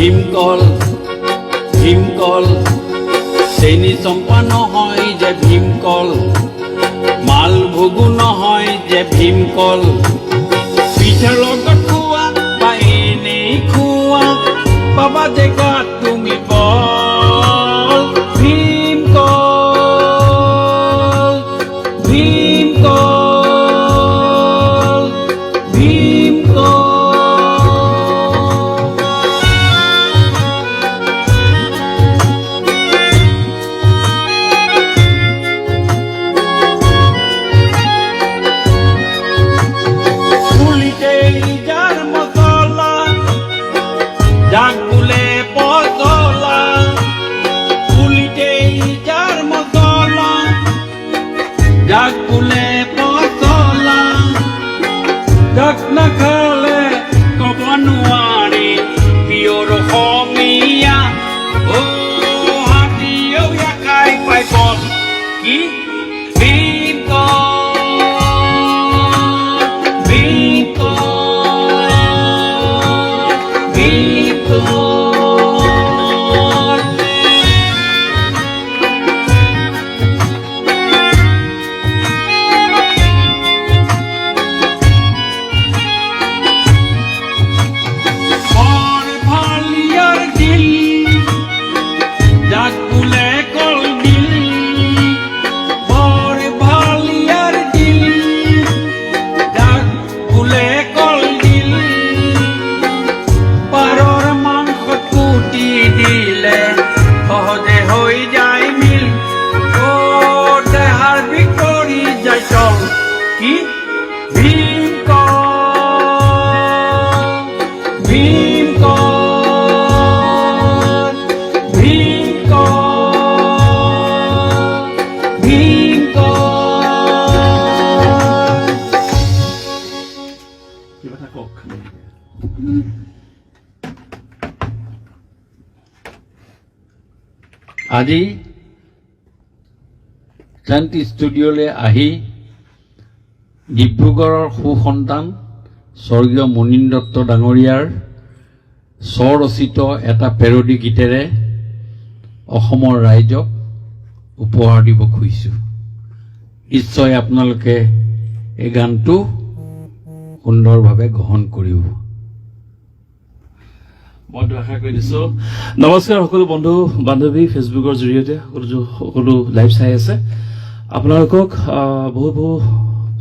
ভীমকল ভীমকল চেনি চম্পা নহয় যে ভীমকল মালভোগো নহয় যে ভীমকল পিঠাৰ লগত খোৱা বা এনেই খোৱা পাবা যে গাত তুমি বল ভীমকল ভীমকল ভীমকল Jakule potola, jak nakale kopanuari, pioro homia, oh hati yo yakai pai pon, ki vimkol, vimkol, vimkol. আজি শান্তি ষ্টুডিঅ'লৈ আহি ডিব্ৰুগড়ৰ সুসন্তান স্বৰ্গীয় মুনীন দত্ত ডাঙৰীয়াৰ স্বৰচিত এটা পেৰডি গীতেৰে অসমৰ ৰাইজক উপহাৰ দিব খুজিছোঁ। নিশ্চয় আপোনালোকে এই গানটো সুন্দৰভাৱে গ্ৰহণ কৰিব। মই আশা কৰি দিছোঁ। নমস্কাৰ সকলো বন্ধু বান্ধৱী, ফেচবুকৰ জৰিয়তে সকলো লাইভ চাই আছে, আপোনালোকক বহু বহু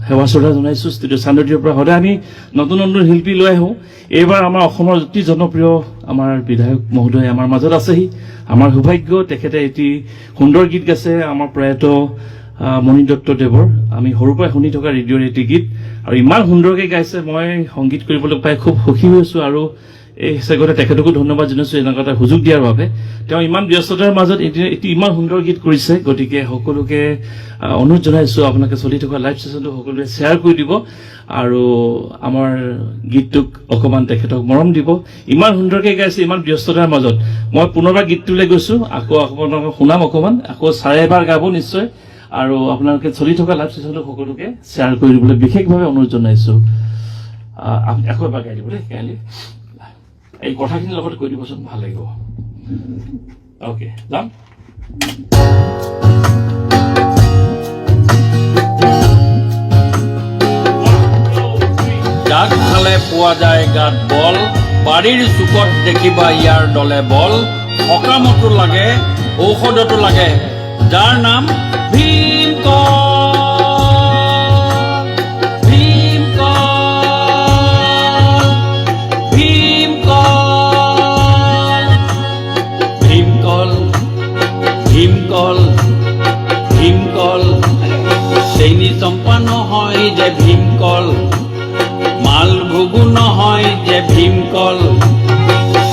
সেৱা শ্ৰদ্ধা জনাইছোঁ। ষ্টুডিঅ' চান্দুটিৰ পৰা সদায় আমি নতুন নতুন শিল্পী লৈ আহোঁ। এইবাৰ আমাৰ অসমৰ অতি জনপ্ৰিয় আমাৰ বিধায়ক মহোদয় আমাৰ মাজত আছেহি। আমাৰ সৌভাগ্য, তেখেতে এটি সুন্দৰ গীত গাইছে আমাৰ প্ৰয়াত মুনীন দত্তদেৱৰ। আমি সৰুৰ পৰাই শুনি থকা ৰেডিঅ'ৰ এটি গীত, আৰু ইমান সুন্দৰকৈ গাইছে। মই সংগীত কৰিবলৈ পাই খুব সুখী হৈছোঁ, আৰু এই হিচাপতে তেখেতকো ধন্যবাদ জনাইছোঁ এনেকুৱা এটা সুযোগ দিয়াৰ বাবে। তেওঁ ইমান ব্যস্ততাৰ মাজত এটি ইমান সুন্দৰ গীত কৰিছে, গতিকে সকলোকে অনুৰোধ জনাইছোঁ আপোনালোকে চলি থকা লাইভ ছেশ্যনটো সকলোৱে শ্বেয়াৰ কৰি দিব, আৰু আমাৰ গীতটোক অকণমান তেখেতক মৰম দিব। ইমান সুন্দৰকৈ গাইছে ইমান ব্যস্ততাৰ মাজত। মই পুনৰবাৰ গীতটোলৈ গৈছোঁ, আকৌ আপোনালোকক শুনাম অকণমান, আকৌ চাৰে এবাৰ গাব নিশ্চয়, আৰু আপোনালোকে চলি থকা লাইভ ছেশ্যনটো সকলোকে শ্বেয়াৰ কৰি দিবলৈ বিশেষভাৱে অনুৰোধ জনাইছোঁ। আকৌ এবাৰ গাই দিব দেই, গাইলে এই কথাখিনিৰ লগত কৈ দিবচোন, ভাল লাগিব। অ'কে, যাম। যাক খালে পোৱা যায় গাত বল, বাৰীৰ চুকত দেখিবা ইয়াৰ দলে বল, সকামতো লাগে ঔষধতো লাগে, যাৰ নাম ভীমকল। ভীমকল ভীমকল চেনি চম্পা নহয় যে ভীমকল মালভোগো নহয় যে ভীমকল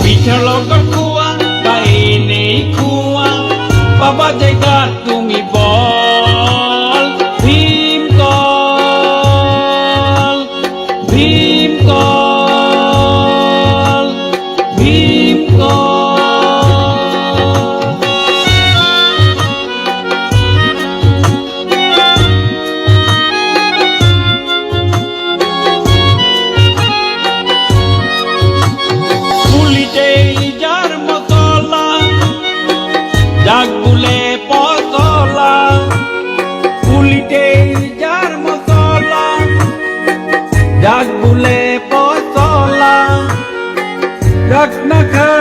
পিঠাৰ লগত খোৱা বা এনেই খোৱা পাবা যে গাত তুমি বল ভীমকল ভীমকল ভীমকল। যাক বোলে পচলা পুলিতেই যার মচলা যাক বোলে পচলা যাক নাখায়